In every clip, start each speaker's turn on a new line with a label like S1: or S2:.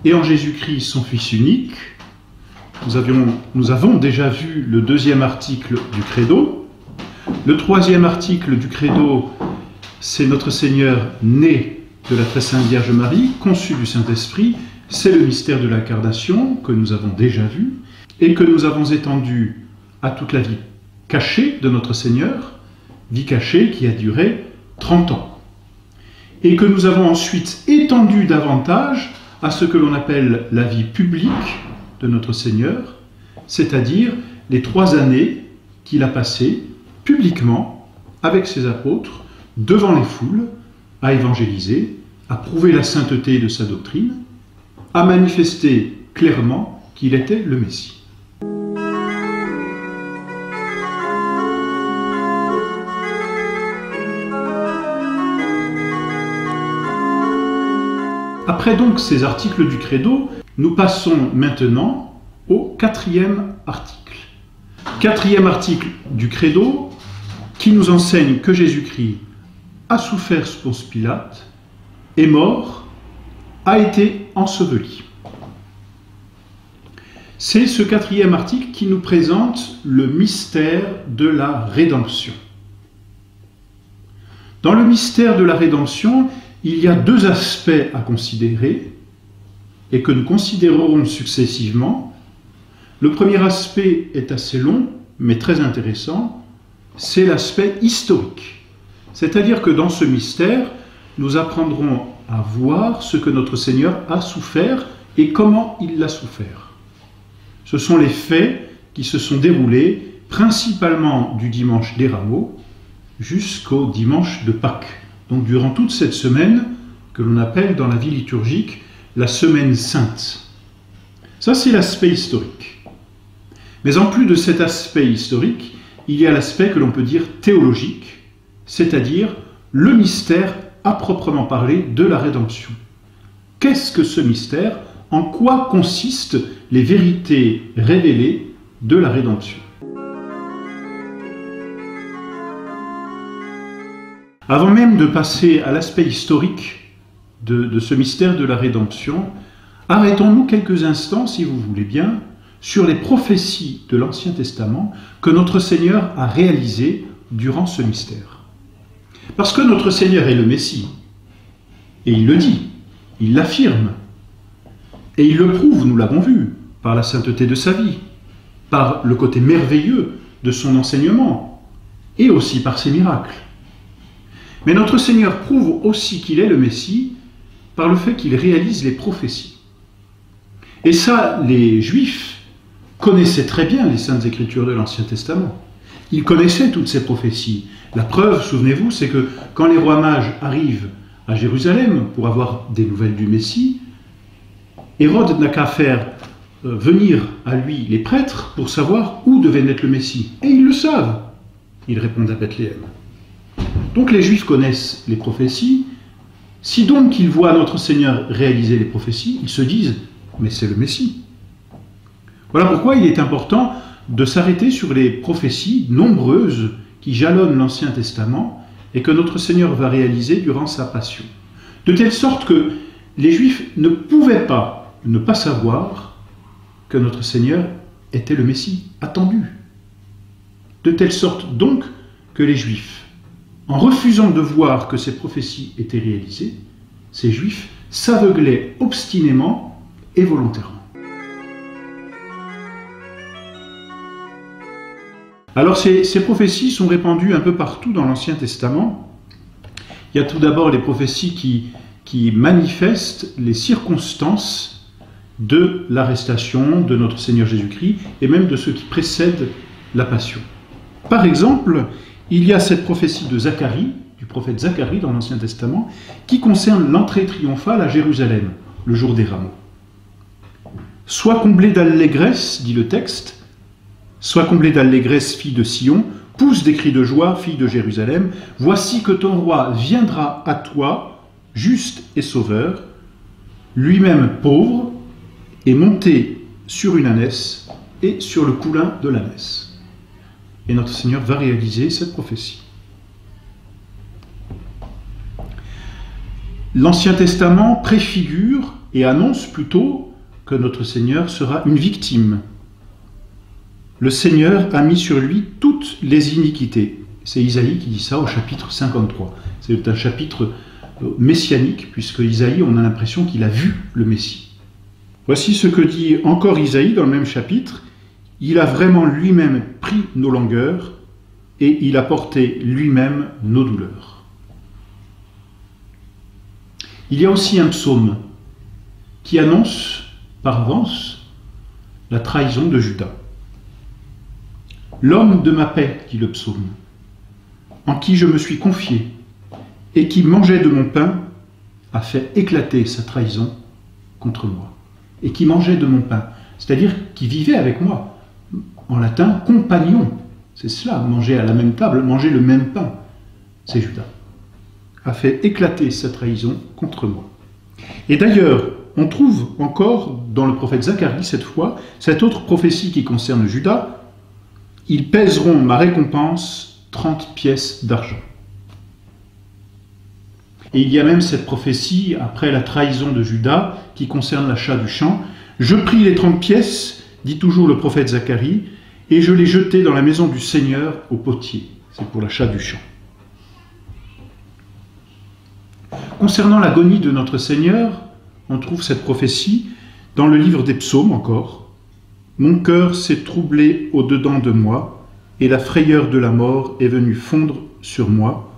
S1: et en Jésus-Christ, son Fils unique. Nous avons déjà vu le deuxième article du Credo. Le troisième article du Credo, c'est notre Seigneur né de la très sainte Vierge Marie, conçu du Saint-Esprit. C'est le mystère de l'incarnation que nous avons déjà vu et que nous avons étendu à toute la vie cachée de notre Seigneur, vie cachée qui a duré 30 ans. Et que nous avons ensuite étendu davantage à ce que l'on appelle la vie publique de notre Seigneur, c'est-à-dire les 3 années qu'il a passées publiquement avec ses apôtres, devant les foules, à évangéliser, à prouver la sainteté de sa doctrine, à manifester clairement qu'il était le Messie. Après donc ces articles du Credo, nous passons maintenant au 4e article. 4e article du Credo qui nous enseigne que Jésus-Christ a souffert sous Ponce Pilate, est mort, a été enseveli. C'est ce 4e article qui nous présente le mystère de la rédemption. Dans le mystère de la rédemption, il y a 2 aspects à considérer et que nous considérerons successivement. Le premier aspect est assez long, mais très intéressant, c'est l'aspect historique. C'est-à-dire que dans ce mystère, nous apprendrons à voir ce que notre Seigneur a souffert et comment il l'a souffert. Ce sont les faits qui se sont déroulés principalement du dimanche des Rameaux jusqu'au dimanche de Pâques. Donc durant toute cette semaine que l'on appelle dans la vie liturgique la semaine sainte. Ça, c'est l'aspect historique. Mais en plus de cet aspect historique, il y a l'aspect que l'on peut dire théologique, c'est-à-dire le mystère à proprement parler de la rédemption. Qu'est-ce que ce mystère? En quoi consistent les vérités révélées de la rédemption? Avant même de passer à l'aspect historique de ce mystère de la rédemption, arrêtons-nous quelques instants, si vous voulez bien, sur les prophéties de l'Ancien Testament que notre Seigneur a réalisées durant ce mystère. Parce que notre Seigneur est le Messie, et il le dit, il l'affirme, et il le prouve, nous l'avons vu, par la sainteté de sa vie, par le côté merveilleux de son enseignement, et aussi par ses miracles. Mais notre Seigneur prouve aussi qu'il est le Messie par le fait qu'il réalise les prophéties. Et ça, les Juifs connaissaient très bien les Saintes Écritures de l'Ancien Testament. Ils connaissaient toutes ces prophéties. La preuve, souvenez-vous, c'est que quand les rois mages arrivent à Jérusalem pour avoir des nouvelles du Messie, Hérode n'a qu'à faire venir à lui les prêtres pour savoir où devait naître le Messie. Et ils le savent. Ils répondent à Bethléem. Donc les Juifs connaissent les prophéties. Si donc ils voient notre Seigneur réaliser les prophéties, ils se disent « mais c'est le Messie ». Voilà pourquoi il est important de s'arrêter sur les prophéties nombreuses qui jalonnent l'Ancien Testament et que notre Seigneur va réaliser durant sa passion. De telle sorte que les Juifs ne pouvaient pas ne pas savoir que notre Seigneur était le Messie attendu. De telle sorte donc que les Juifs, en refusant de voir que ces prophéties étaient réalisées, ces Juifs s'aveuglaient obstinément et volontairement. Alors ces prophéties sont répandues un peu partout dans l'Ancien Testament. Il y a tout d'abord les prophéties qui manifestent les circonstances de l'arrestation de notre Seigneur Jésus-Christ et même de ce qui précède la Passion. Par exemple, il y a cette prophétie de Zacharie, du prophète Zacharie dans l'Ancien Testament, qui concerne l'entrée triomphale à Jérusalem, le jour des Rameaux. « Sois comblé d'allégresse, dit le texte, sois comblé d'allégresse, fille de Sion, pousse des cris de joie, fille de Jérusalem, voici que ton roi viendra à toi, juste et sauveur, lui-même pauvre, et monté sur une ânesse et sur le poulain de l'ânesse. » Et notre Seigneur va réaliser cette prophétie. L'Ancien Testament préfigure et annonce plutôt que notre Seigneur sera une victime. Le Seigneur a mis sur lui toutes les iniquités. C'est Isaïe qui dit ça au chapitre 53. C'est un chapitre messianique, puisque Isaïe, on a l'impression qu'il a vu le Messie. Voici ce que dit encore Isaïe dans le même chapitre. Il a vraiment lui-même pris nos langueurs et il a porté lui-même nos douleurs. Il y a aussi un psaume qui annonce par avance la trahison de Judas. L'homme de ma paix, dit le psaume, en qui je me suis confié et qui mangeait de mon pain, a fait éclater sa trahison contre moi. Et qui mangeait de mon pain, c'est-à-dire qui vivait avec moi. En latin, compagnon. C'est cela, manger à la même table, manger le même pain. C'est Judas. A fait éclater sa trahison contre moi. Et d'ailleurs, on trouve encore dans le prophète Zacharie, cette fois, cette autre prophétie qui concerne Judas. Ils pèseront ma récompense 30 pièces d'argent. Et il y a même cette prophétie, après la trahison de Judas, qui concerne l'achat du champ. Je pris les 30 pièces, dit toujours le prophète Zacharie, et je les jetai dans la maison du Seigneur au potier. C'est pour l'achat du champ. Concernant l'agonie de notre Seigneur, on trouve cette prophétie dans le livre des psaumes encore. Mon cœur s'est troublé au-dedans de moi, et la frayeur de la mort est venue fondre sur moi.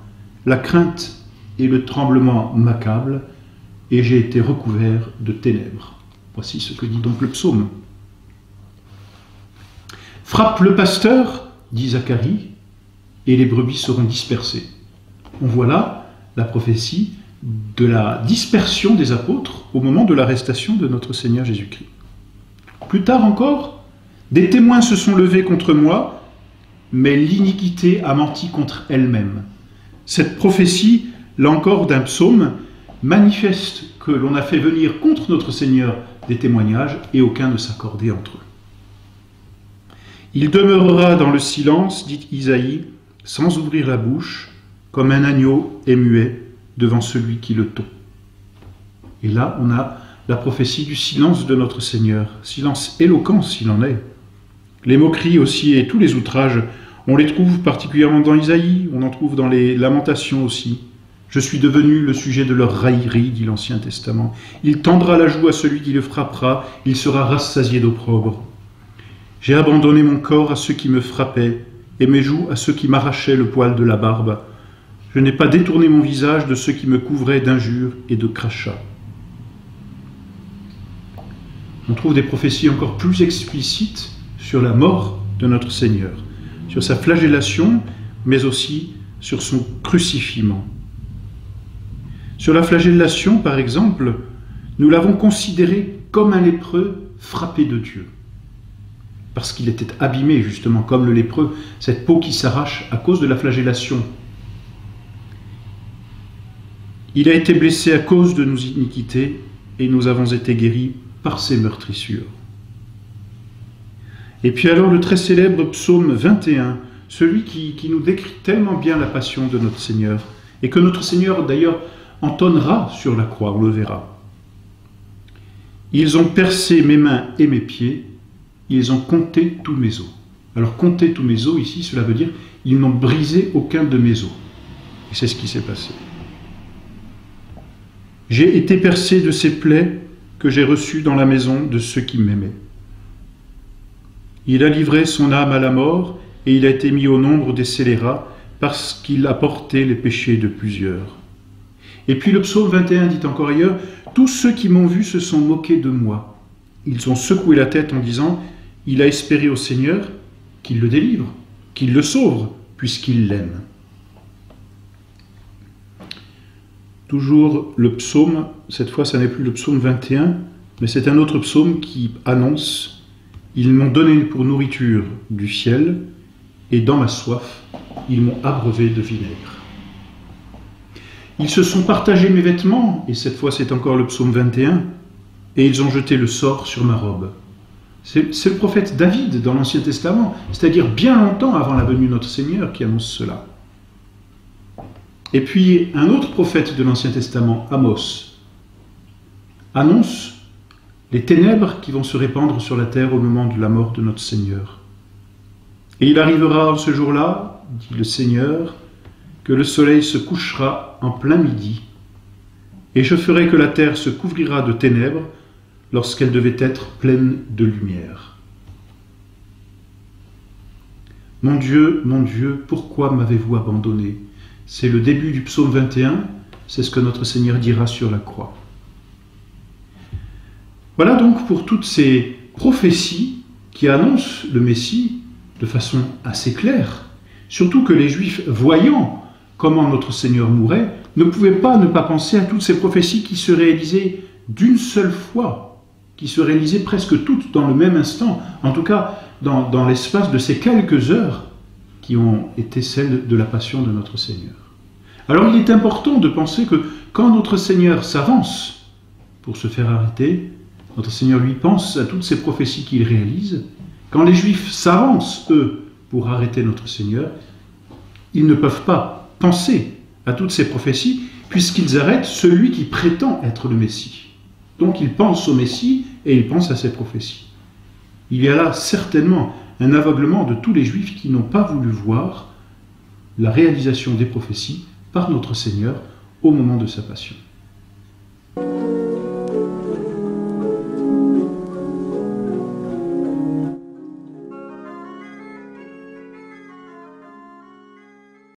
S1: La crainte et le tremblement m'accablent, et j'ai été recouvert de ténèbres. Voici ce que dit donc le psaume. Frappe le pasteur, dit Zacharie, et les brebis seront dispersées. On voit là la prophétie de la dispersion des apôtres au moment de l'arrestation de notre Seigneur Jésus-Christ. Plus tard encore, des témoins se sont levés contre moi, mais l'iniquité a menti contre elle-même. Cette prophétie, là encore d'un psaume, manifeste que l'on a fait venir contre notre Seigneur des témoignages et aucun ne s'accordait entre eux. Il demeurera dans le silence, dit Isaïe, sans ouvrir la bouche, comme un agneau est muet devant celui qui le tond. Et là, on a la prophétie du silence de notre Seigneur, silence éloquent s'il en est. Les moqueries aussi et tous les outrages, on les trouve particulièrement dans Isaïe, on en trouve dans les Lamentations aussi. Je suis devenu le sujet de leur raillerie, dit l'Ancien Testament. Il tendra la joue à celui qui le frappera, il sera rassasié d'opprobre. J'ai abandonné mon corps à ceux qui me frappaient, et mes joues à ceux qui m'arrachaient le poil de la barbe. Je n'ai pas détourné mon visage de ceux qui me couvraient d'injures et de crachats. On trouve des prophéties encore plus explicites sur la mort de notre Seigneur, sur sa flagellation, mais aussi sur son crucifiement. Sur la flagellation, par exemple, nous l'avons considéré comme un lépreux frappé de Dieu, parce qu'il était abîmé, justement, comme le lépreux, cette peau qui s'arrache à cause de la flagellation. Il a été blessé à cause de nos iniquités, et nous avons été guéris par ses meurtrissures. Et puis alors le très célèbre psaume 21, celui qui nous décrit tellement bien la passion de notre Seigneur, et que notre Seigneur d'ailleurs entonnera sur la croix, on le verra. Ils ont percé mes mains et mes pieds, ils ont compté tous mes os. Alors compter tous mes os ici, cela veut dire ils n'ont brisé aucun de mes os. Et c'est ce qui s'est passé. J'ai été percé de ces plaies que j'ai reçues dans la maison de ceux qui m'aimaient. Il a livré son âme à la mort et il a été mis au nombre des scélérats parce qu'il a porté les péchés de plusieurs. Et puis le psaume 21 dit encore ailleurs, « Tous ceux qui m'ont vu se sont moqués de moi. Ils ont secoué la tête en disant, « Il a espéré au Seigneur qu'il le délivre, qu'il le sauve, puisqu'il l'aime. » Toujours le psaume, cette fois ça n'est plus le psaume 21, mais c'est un autre psaume qui annonce « Ils m'ont donné pour nourriture du ciel, et dans ma soif, ils m'ont abreuvé de vinaigre. » Ils se sont partagés mes vêtements, et cette fois c'est encore le psaume 21, et ils ont jeté le sort sur ma robe. C'est le prophète David dans l'Ancien Testament, c'est-à-dire bien longtemps avant la venue de notre Seigneur qui annonce cela. Et puis un autre prophète de l'Ancien Testament, Amos. annonce les ténèbres qui vont se répandre sur la terre au moment de la mort de notre Seigneur. Et il arrivera en ce jour-là, dit le Seigneur, que le soleil se couchera en plein midi, et je ferai que la terre se couvrira de ténèbres lorsqu'elle devait être pleine de lumière. Mon Dieu, pourquoi m'avez-vous abandonné? C'est le début du psaume 21, c'est ce que notre Seigneur dira sur la croix. Voilà donc pour toutes ces prophéties qui annoncent le Messie de façon assez claire, surtout que les Juifs, voyant comment notre Seigneur mourait, ne pouvaient pas ne pas penser à toutes ces prophéties qui se réalisaient d'une seule fois, qui se réalisaient presque toutes dans le même instant, en tout cas dans l'espace de ces quelques heures qui ont été celles de la passion de notre Seigneur. Alors il est important de penser que quand notre Seigneur s'avance pour se faire arrêter, notre Seigneur lui pense à toutes ces prophéties qu'il réalise. Quand les Juifs s'avancent, eux, pour arrêter notre Seigneur, ils ne peuvent pas penser à toutes ces prophéties puisqu'ils arrêtent celui qui prétend être le Messie. Donc ils pensent au Messie et ils pensent à ces prophéties. Il y a là certainement un aveuglement de tous les Juifs qui n'ont pas voulu voir la réalisation des prophéties par notre Seigneur au moment de sa passion.